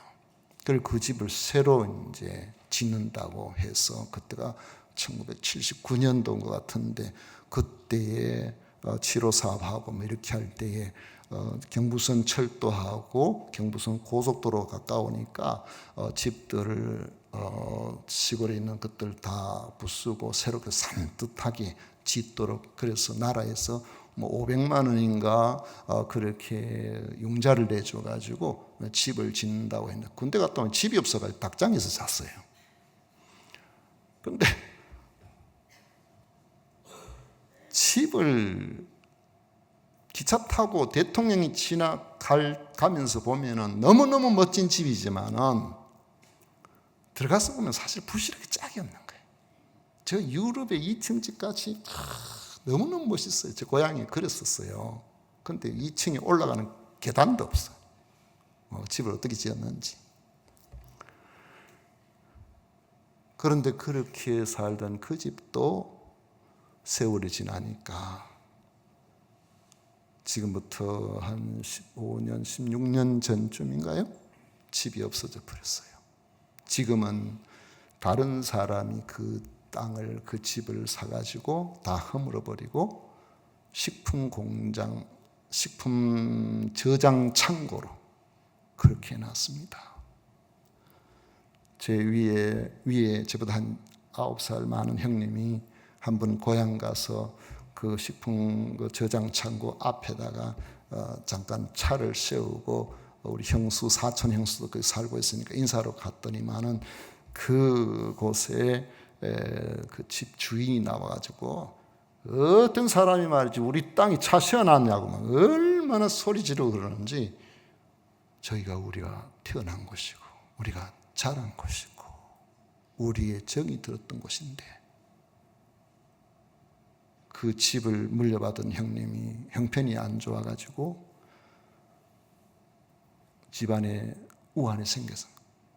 그래서 그 집을 새로 이제 짓는다고 해서 그때가 1979년도인 것 같은데 그때에 치료 사업하고 뭐 이렇게 할 때에 경부선 철도하고 경부선 고속도로 가까우니까 집들을 시골에 있는 것들 다 부수고 새롭게 산뜻하게 짓도록, 그래서 나라에서 뭐 500만 원인가 그렇게 융자를 내줘 가지고 집을 짓는다고 했는데, 군대 갔다 오면 집이 없어가지고 닭장에서 잤어요. 근데 집을 기차 타고 대통령이 지나가면서 보면은 너무너무 멋진 집이지만은 들어가서 보면 사실 부실하게 짝이 없는 거예요. 저 유럽의 2층 집같이 너무너무 멋있어요. 제 고향이 그랬었어요. 근데 2층에 올라가는 계단도 없어. 집을 어떻게 지었는지. 그런데 그렇게 살던 그 집도 세월이 지나니까 지금부터 한 15년, 16년 전쯤인가요? 집이 없어져 버렸어요. 지금은 다른 사람이 그 땅을, 그 집을 사가지고 다 허물어 버리고 식품 공장, 식품 저장 창고로 그렇게 해놨습니다. 제 위에 저보다 한 9살 많은 형님이 한 번 고향 가서 그 식품 그 저장 창고 앞에다가 잠깐 차를 세우고 우리 형수, 사촌 형수도 거기 살고 있으니까 인사로 갔더니만은 그곳에 그 집 주인이 나와가지고 어떤 사람이 말이지 우리 땅이 차 세워놨냐고 막 얼마나 소리 지르고 그러는지, 저희가 우리가 태어난 곳이고 우리가 자란 곳이고 우리의 정이 들었던 곳인데, 그 집을 물려받은 형님이 형편이 안 좋아가지고 집안에 우환이 생겨서,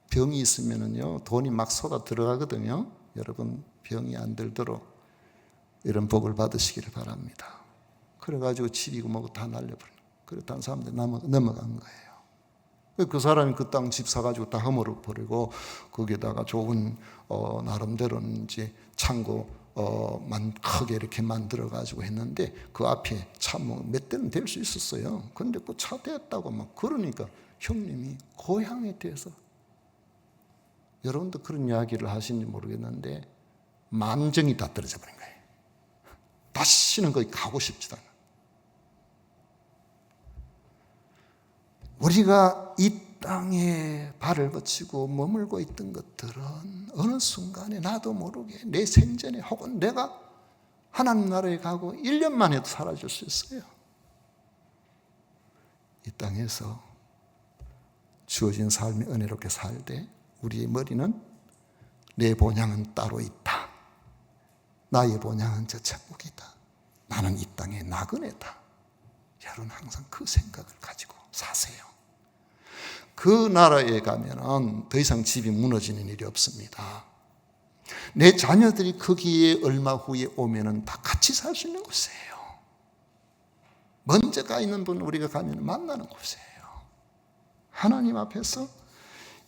병이 있으면은요 돈이 막 쏟아 들어가거든요. 여러분 병이 안 들도록 이런 복을 받으시기를 바랍니다. 그래가지고 집이고 뭐고 다 날려버려. 그랬다는 사람들 넘어간 거예요. 그 사람이 그 땅 집 사가지고 다 허물어 버리고 거기에다가 좋은 나름대로는 이제 창고 크게 이렇게 만들어 가지고 했는데 그 앞에 차 뭐 몇 대는 될 수 있었어요. 근데 그 차 됐다고 막 그러니까 형님이 고향에 대해서, 여러분도 그런 이야기를 하시는지 모르겠는데 만정이 다 떨어져 버린 거예요. 다시는 거기 가고 싶지도 않아요. 우리가 이 땅에 발을 붙이고 머물고 있던 것들은 어느 순간에 나도 모르게 내 생전에 혹은 내가 하나님 나라에 가고 1년만 해도 사라질 수 있어요. 이 땅에서 주어진 삶이 은혜롭게 살되 우리의 머리는 내 본향은 따로 있다. 나의 본향은 저 천국이다. 나는 이 땅의 나그네다. 여러분 항상 그 생각을 가지고 사세요. 그 나라에 가면은 더 이상 집이 무너지는 일이 없습니다. 내 자녀들이 거기에 얼마 후에 오면은 다 같이 살 수 있는 곳이에요. 먼저 가 있는 분 우리가 가면 만나는 곳이에요. 하나님 앞에서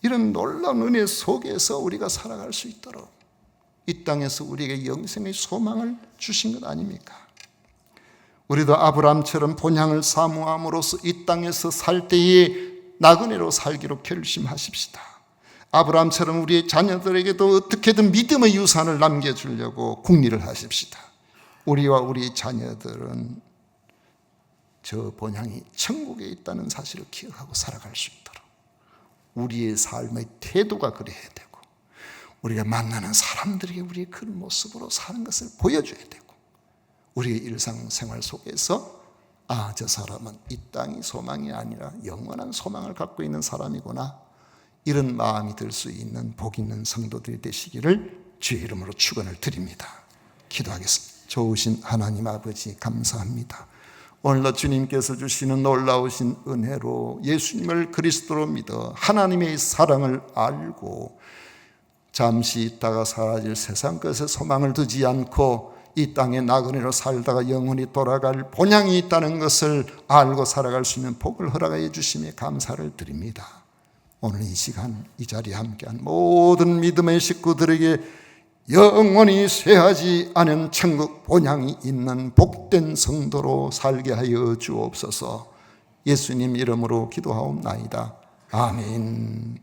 이런 놀라운 은혜 속에서 우리가 살아갈 수 있도록 이 땅에서 우리에게 영생의 소망을 주신 것 아닙니까? 우리도 아브라함처럼 본향을 사모함으로써 이 땅에서 살 때에 나그네로 살기로 결심하십시다. 아브라함처럼 우리의 자녀들에게도 어떻게든 믿음의 유산을 남겨주려고 궁리를 하십시다. 우리와 우리 자녀들은 저 본향이 천국에 있다는 사실을 기억하고 살아갈 수 있도록 우리의 삶의 태도가 그래야 되고, 우리가 만나는 사람들에게 우리의 그런 모습으로 사는 것을 보여줘야 되고, 우리의 일상생활 속에서 저 사람은 이 땅이 소망이 아니라 영원한 소망을 갖고 있는 사람이구나, 이런 마음이 들 수 있는 복 있는 성도들이 되시기를 주의 이름으로 축원을 드립니다. 기도하겠습니다. 좋으신 하나님 아버지 감사합니다. 오늘날 주님께서 주시는 놀라우신 은혜로 예수님을 그리스도로 믿어 하나님의 사랑을 알고 잠시 있다가 사라질 세상 것에 소망을 두지 않고 이 땅의 나그네로 살다가 영원히 돌아갈 본향이 있다는 것을 알고 살아갈 수 있는 복을 허락해 주심에 감사를 드립니다. 오늘 이 시간 이 자리에 함께한 모든 믿음의 식구들에게 영원히 쇠하지 않은 천국 본향이 있는 복된 성도로 살게 하여 주옵소서. 예수님 이름으로 기도하옵나이다. 아멘.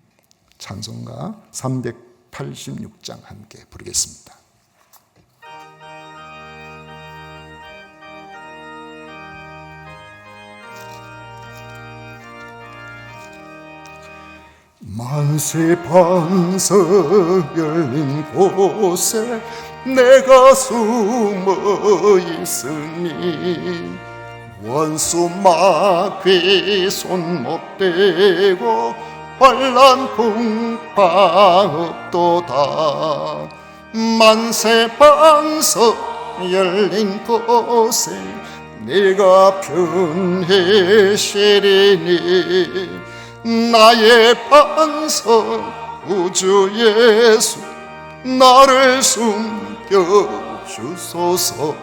찬송가 386장 함께 부르겠습니다. 만세 반석 열린 곳에 내가 숨어 있으니 원수 마귀 손 못 대고 환난 풍파 없도다. 만세 반석 열린 곳에 내가 편히 쉬리니 나의 반석 구주 예수 나를 숨겨 주소서.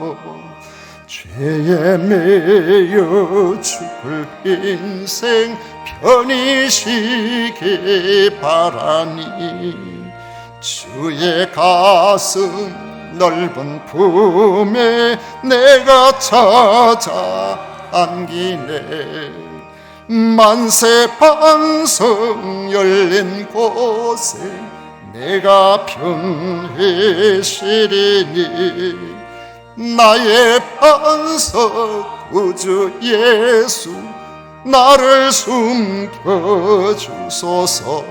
죄에 매여 죽을 인생 편히 쉬게 바라니 주의 가슴 넓은 품에 내가 찾아 안기네. 만세 반석 열린 곳에 내가 편히 쉬리니 나의 반석 구주 예수 나를 숨겨 주소서.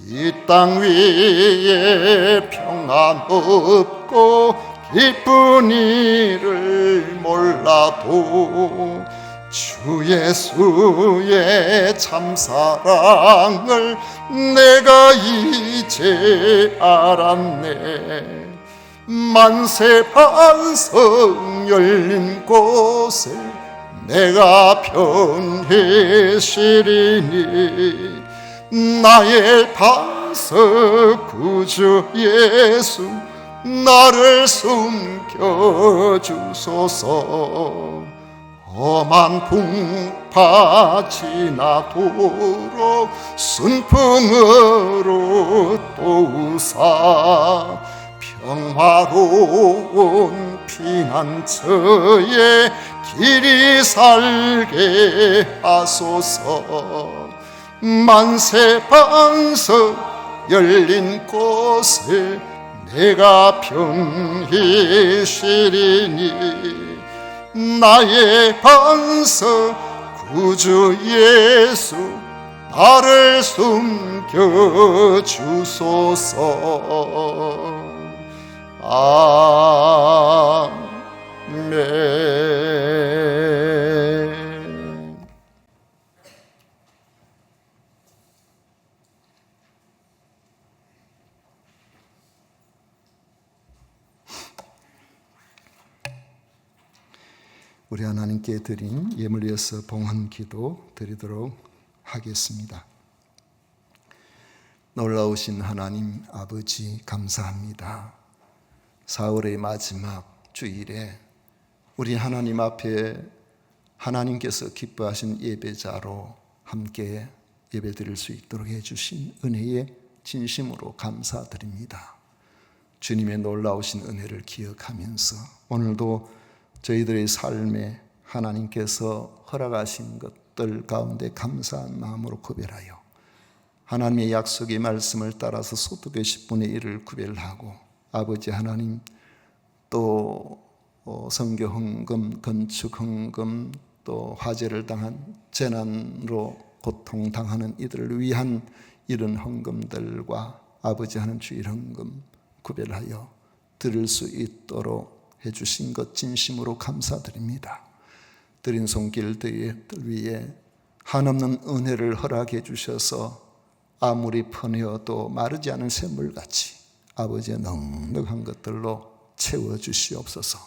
이 땅 위에 평안 없고 기쁜 일을 몰라도 주 예수의 참사랑을 내가 이제 알았네. 만세 반석 열린 곳에 내가 편히 쉬리니 나의 반석 구주 예수 나를 숨겨 주소서. 험한 풍파 지나도록 순풍으로 또 웃사 평화로운 피난처에 길이 살게 하소서. 만세 반석 열린 곳에 내가 편히 쉬리니 나의 반석 구주 예수 나를 숨겨 주소서. 아멘. 우리 하나님께 드린 예물 이어서 봉헌 기도 드리도록 하겠습니다. 놀라우신 하나님 아버지 감사합니다. 4월의 마지막 주일에 우리 하나님 앞에 하나님께서 기뻐하신 예배자로 함께 예배드릴 수 있도록 해주신 은혜에 진심으로 감사드립니다. 주님의 놀라우신 은혜를 기억하면서 오늘도 저희들의 삶에 하나님께서 허락하신 것들 가운데 감사한 마음으로 구별하여 하나님의 약속의 말씀을 따라서 소득의 10분의 1을 구별하고 아버지 하나님 또 선교 헌금, 건축 헌금 또 화재를 당한 재난으로 고통당하는 이들을 위한 이런 헌금들과 아버지 하나님 주일 헌금 구별하여 드릴 수 있도록 해주신 것 진심으로 감사드립니다. 드린 손길들 위에 한없는 은혜를 허락해 주셔서 아무리 퍼내어도 마르지 않은 샘물같이 아버지의 넉넉한 것들로 채워주시옵소서.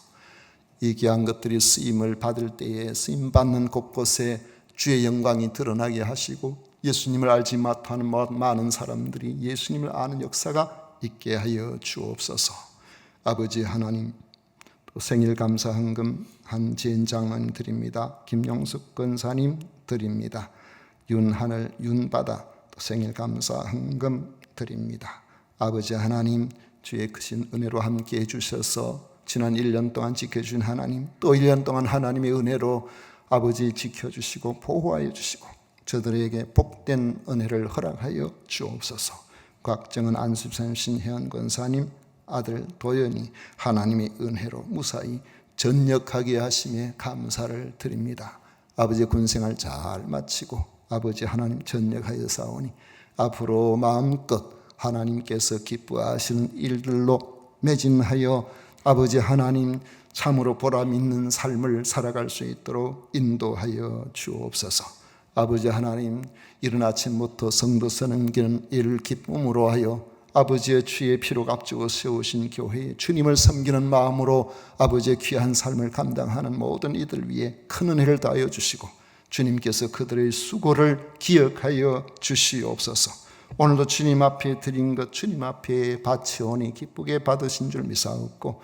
이 귀한 것들이 쓰임을 받을 때에 쓰임받는 곳곳에 주의 영광이 드러나게 하시고 예수님을 알지 못하는 많은 사람들이 예수님을 아는 역사가 있게 하여 주옵소서. 아버지 하나님 생일 감사 헌금 한지은 장로님 드립니다. 김용숙 권사님 드립니다. 윤하늘 윤바다 생일 감사 헌금 드립니다. 아버지 하나님 주의 크신 은혜로 함께 해주셔서 지난 1년 동안 지켜주신 하나님, 또 1년 동안 하나님의 은혜로 아버지 지켜주시고 보호하여 주시고 저들에게 복된 은혜를 허락하여 주옵소서. 곽정은 안수집사님, 신혜원 권사님, 아들 도연이 하나님의 은혜로 무사히 전역하게 하심에 감사를 드립니다. 아버지 군생활 잘 마치고 아버지 하나님 전역하여 사오니 앞으로 마음껏 하나님께서 기뻐하시는 일들로 매진하여 아버지 하나님 참으로 보람 있는 삶을 살아갈 수 있도록 인도하여 주옵소서. 아버지 하나님, 이른 아침부터 성도서 넘기는 일을 기쁨으로 하여 아버지의 주의 피로 값주고 세우신 교회에 주님을 섬기는 마음으로 아버지의 귀한 삶을 감당하는 모든 이들 위해 큰 은혜를 다하여 주시고 주님께서 그들의 수고를 기억하여 주시옵소서. 오늘도 주님 앞에 드린 것 주님 앞에 바치오니 기쁘게 받으신 줄 믿사옵고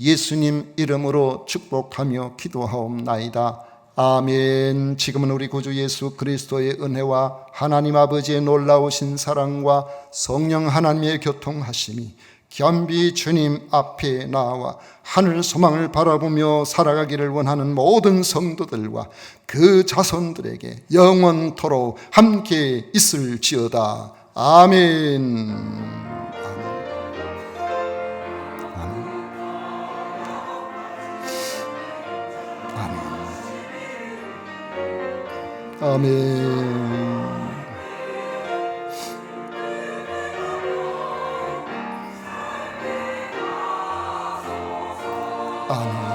예수님 이름으로 축복하며 기도하옵나이다. 아멘. 지금은 우리 구주 예수 그리스도의 은혜와 하나님 아버지의 놀라우신 사랑과 성령 하나님의 교통하심이 겸비 주님 앞에 나와 하늘 소망을 바라보며 살아가기를 원하는 모든 성도들과 그 자손들에게 영원토록 함께 있을지어다. 아멘. 아멘. 아멘.